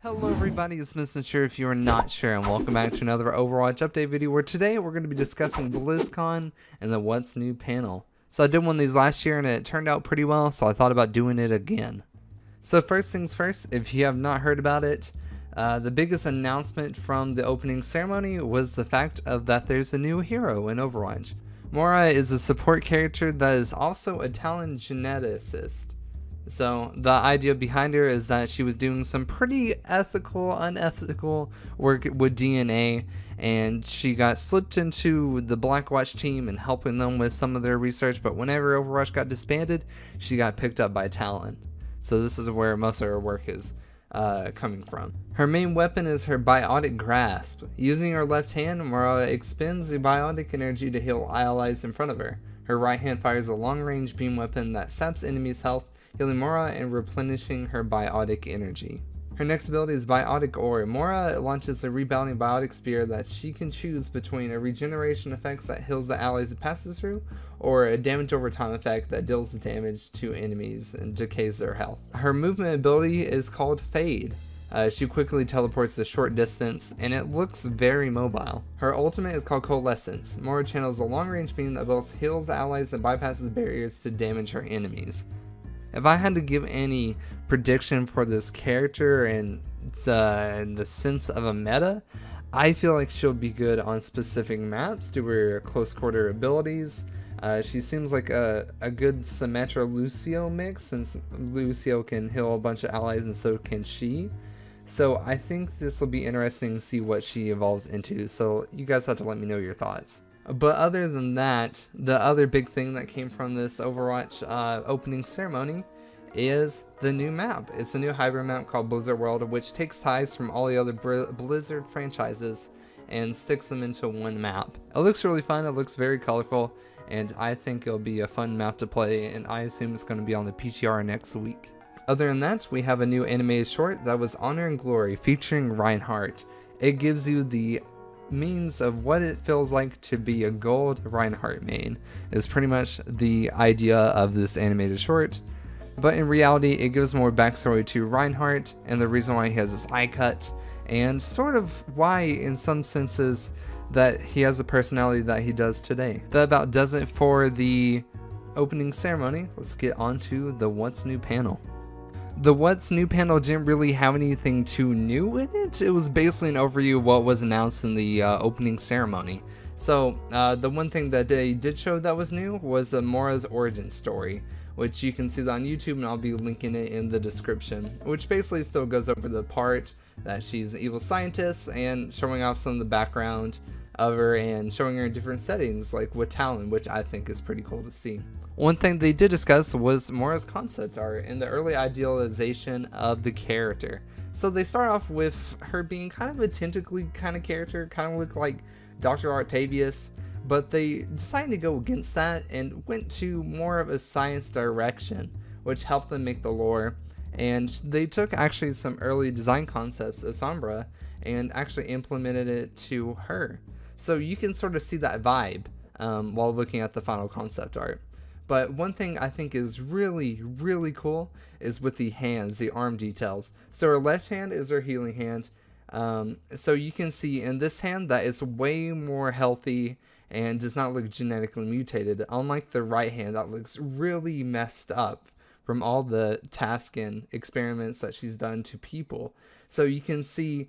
Hello everybody, it's Miscensure if you are not sure, and welcome back to another Overwatch update video where today we're going to be discussing BlizzCon and the What's New panel. So I did one of these last year and it turned out pretty well, so I thought about doing it again. So first things first, if you have not heard about it, the biggest announcement from the opening ceremony was the fact of that there's a new hero in Overwatch. Moira is a support character that is also a talent geneticist. So the idea behind her is that she was doing some pretty unethical work with DNA, and she got slipped into the Blackwatch team and helping them with some of their research, but whenever Overwatch got disbanded, she got picked up by Talon. So this is where most of her work is coming from. Her main weapon is her biotic grasp. Using her left hand, Moira expends the biotic energy to heal allies in front of her. Her right hand fires a long-range beam weapon that saps enemies' health, healing Moira and replenishing her biotic energy. Her next ability is Biotic Ore. Moira launches a rebounding biotic spear that she can choose between a regeneration effect that heals the allies it passes through, or a damage over time effect that deals damage to enemies and decays their health. Her movement ability is called Fade. She quickly teleports a short distance, and it looks very mobile. Her ultimate is called Coalescence. Moira channels a long-range beam that both heals allies and bypasses barriers to damage her enemies. If I had to give any prediction for this character and in the sense of a meta, I feel like she'll be good on specific maps due to her close quarter abilities. She seems like a good Symmetra Lucio mix, since Lucio can heal a bunch of allies and so can she. So I think this will be interesting to see what she evolves into, so you guys have to let me know your thoughts. But other than that, the other big thing that came from this Overwatch opening ceremony is the new map. It's a new hybrid map called Blizzard World, which takes ties from all the other Blizzard franchises and sticks them into one map. It looks really fun, it looks very colorful, and I think it'll be a fun map to play, and I assume it's going to be on the PTR next week. Other than that, we have a new animated short that was Honor and Glory featuring Reinhardt. It gives you the means of what it feels like to be a gold Reinhardt main, is pretty much the idea of this animated short. But in reality, it gives more backstory to Reinhardt and the reason why he has his eye cut, and sort of why in some senses that he has the personality that he does today. That about does it for the opening ceremony. Let's get on to the What's New panel. The What's New panel didn't really have anything too new in it. It was basically an overview of what was announced in the opening ceremony. So the one thing that they did show that was new was Moira's origin story, which you can see that on YouTube, and I'll be linking it in the description, which basically still goes over the part that she's an evil scientist and showing off some of the background of her and showing her in different settings like with Talon, which I think is pretty cool to see. One thing they did discuss was Moira's concept art and the early idealization of the character. So they start off with her being kind of a tentacly kind of character, kind of look like Dr. Octavius, but they decided to go against that and went to more of a science direction, which helped them make the lore. And they took actually some early design concepts of Sombra and actually implemented it to her. So you can sort of see that vibe while looking at the final concept art. But one thing I think is really cool is with the hands, the arm details. So her left hand is her healing hand. So you can see in this hand that it's way more healthy and does not look genetically mutated, unlike the right hand that looks really messed up from all the tasks and experiments that she's done to people. So you can see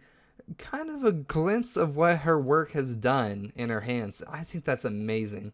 kind of a glimpse of what her work has done in her hands. I think that's amazing.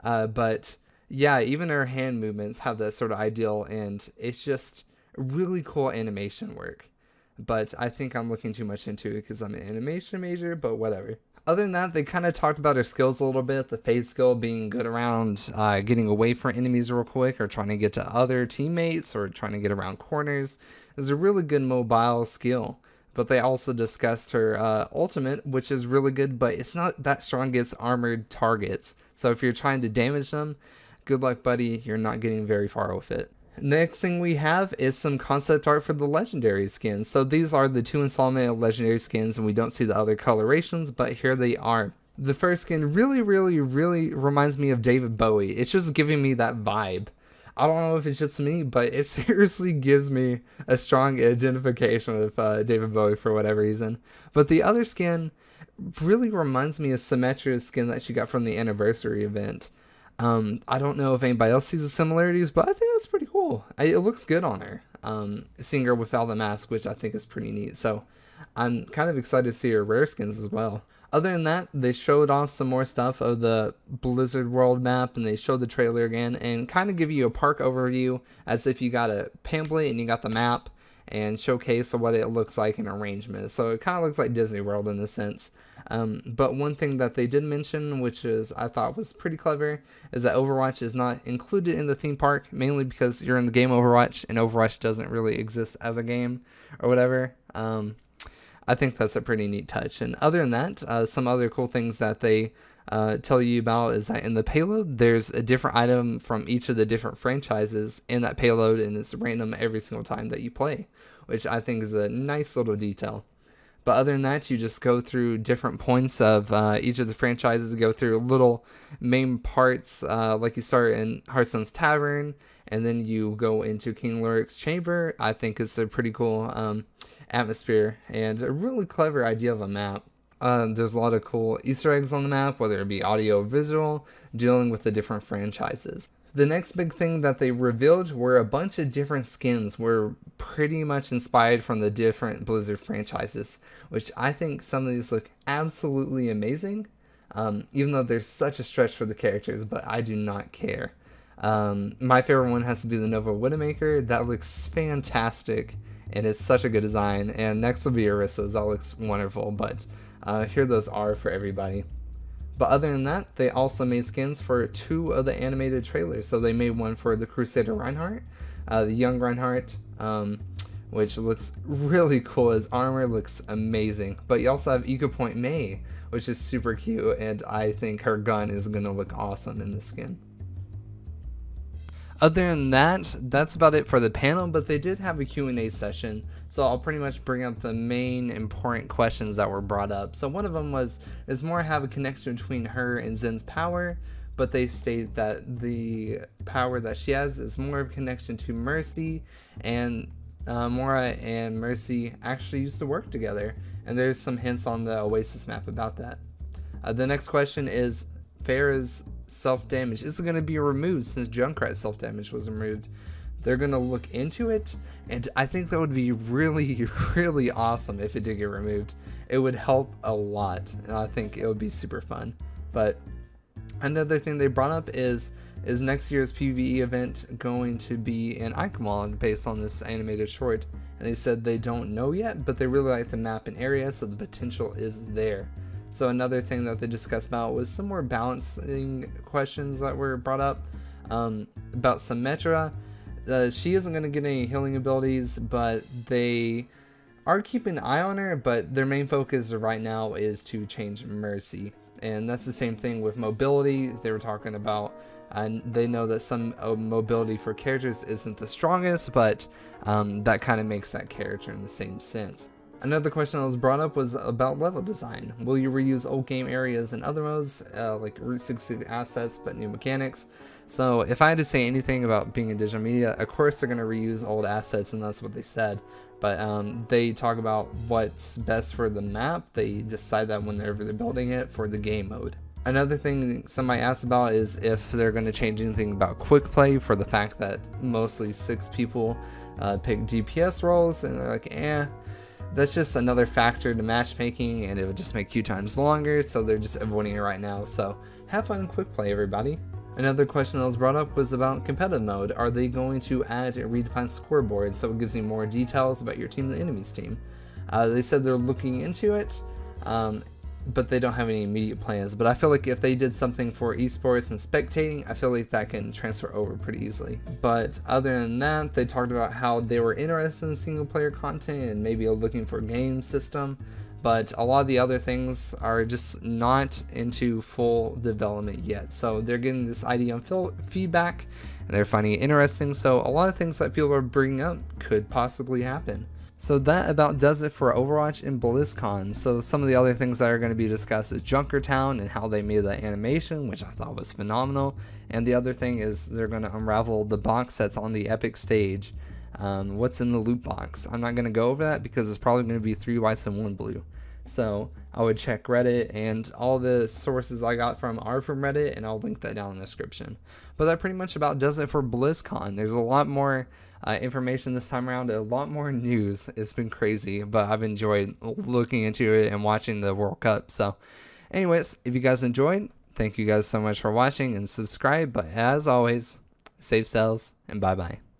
But yeah, even her hand movements have that sort of ideal, and it's just really cool animation work. But I think I'm looking too much into it because I'm an animation major, but whatever. Other than that, they kind of talked about her skills a little bit. The Fade skill being good around getting away from enemies real quick, or trying to get to other teammates, or trying to get around corners. It's a really good mobile skill. But they also discussed her ultimate, which is really good, but it's not that strong against armored targets. So if you're trying to damage them, good luck, buddy. You're not getting very far with it. Next thing we have is some concept art for the legendary skins. So these are the 2 installment of legendary skins, and we don't see the other colorations, but here they are. The first skin really reminds me of David Bowie. It's just giving me that vibe. I don't know if it's just me, but it seriously gives me a strong identification with David Bowie for whatever reason. But the other skin really reminds me of Symmetra's skin that she got from the anniversary event. I don't know if anybody else sees the similarities, but I think that's pretty cool. It looks good on her. Seeing her without the mask, which I think is pretty neat. So I'm kind of excited to see her rare skins as well. Other than that, they showed off some more stuff of the Blizzard World map, and they showed the trailer again and kind of give you a park overview as if you got a pamphlet and you got the map and showcase what it looks like in arrangement. So it kind of looks like Disney World in a sense. But one thing that they did mention, which is I thought was pretty clever, is that Overwatch is not included in the theme park, mainly because you're in the game Overwatch, and Overwatch doesn't really exist as a game or whatever. I think that's a pretty neat touch. And other than that, some other cool things that they tell you about is that in the payload, there's a different item from each of the different franchises in that payload, and it's random every single time that you play, which I think is a nice little detail. But other than that, you just go through different points of each of the franchises, go through little main parts, like you start in Hearthstone's Tavern, and then you go into King Loric's Chamber. I think it's a pretty cool atmosphere and a really clever idea of a map. There's a lot of cool Easter eggs on the map, whether it be audio or visual, dealing with the different franchises. The next big thing that they revealed were a bunch of different skins were pretty much inspired from the different Blizzard franchises, which I think some of these look absolutely amazing, even though there's such a stretch for the characters, but I do not care. My favorite one has to be the Nova Widowmaker. That looks fantastic, and it's such a good design. And next will be Orissa's. That looks wonderful, but here those are for everybody. But other than that, they also made skins for 2 of the animated trailers. So they made one for the Crusader Reinhardt, the young Reinhardt, which looks really cool. His armor looks amazing. But you also have Eco Point May, which is super cute, and I think her gun is going to look awesome in the skin. Other than that, that's about it for the panel, but they did have a Q&A session, so I'll pretty much bring up the main important questions that were brought up. So one of them was, does Moira have a connection between her and Zen's power? But they state that the power that she has is more of a connection to Mercy, and Moira and Mercy actually used to work together, and there's some hints on the Oasis map about that. The next question is, Pharah's self-damage is going to be removed since Junkrat's self-damage was removed. They're going to look into it, and I think that would be really, really awesome if it did get removed. It would help a lot, and I think it would be super fun. But another thing they brought up is next year's PvE event going to be in Icomod based on this animated short? And they said they don't know yet, but they really like the map and area, so the potential is there. So another thing that they discussed about was some more balancing questions that were brought up about Symmetra. She isn't going to get any healing abilities, but they are keeping an eye on her, but their main focus right now is to change Mercy. And that's the same thing with mobility. They were talking about, and they know that some mobility for characters isn't the strongest, but that kind of makes that character in the same sense. Another question that was brought up was about level design. Will you reuse old game areas in other modes, like Route 66 assets, but new mechanics? So if I had to say anything about being in digital media, of course they're going to reuse old assets, and that's what they said. But they talk about what's best for the map. They decide that whenever they're building it for the game mode. Another thing somebody asked about is if they're going to change anything about quick play, for the fact that mostly 6 people pick DPS roles, and they're like, that's just another factor to matchmaking, and it would just make queue times longer, so they're just avoiding it right now. So have fun in quick play, everybody. Another question that was brought up was about competitive mode. Are they going to add a redefined scoreboard so it gives you more details about your team and the enemy's team? They said they're looking into it, but they don't have any immediate plans. But I feel like if they did something for esports and spectating, I feel like that can transfer over pretty easily. But other than that, they talked about how they were interested in single player content and maybe looking for a game system. But a lot of the other things are just not into full development yet. So they're getting this idea on feedback, and they're finding it interesting. So a lot of things that people are bringing up could possibly happen. So that about does it for Overwatch and BlizzCon. So some of the other things that are going to be discussed is Junkertown and how they made that animation, which I thought was phenomenal. And the other thing is they're going to unravel the box sets on the epic stage. What's in the loot box? I'm not going to go over that because it's probably going to be 3 whites and 1 blue. So I would check Reddit, and all the sources I got from are from Reddit, and I'll link that down in the description. But that pretty much about does it for BlizzCon. There's a lot more information this time around, a lot more news. It's been crazy, but I've enjoyed looking into it and watching the World Cup. So anyways, if you guys enjoyed, thank you guys so much for watching and subscribe. But as always, safe sells and bye bye.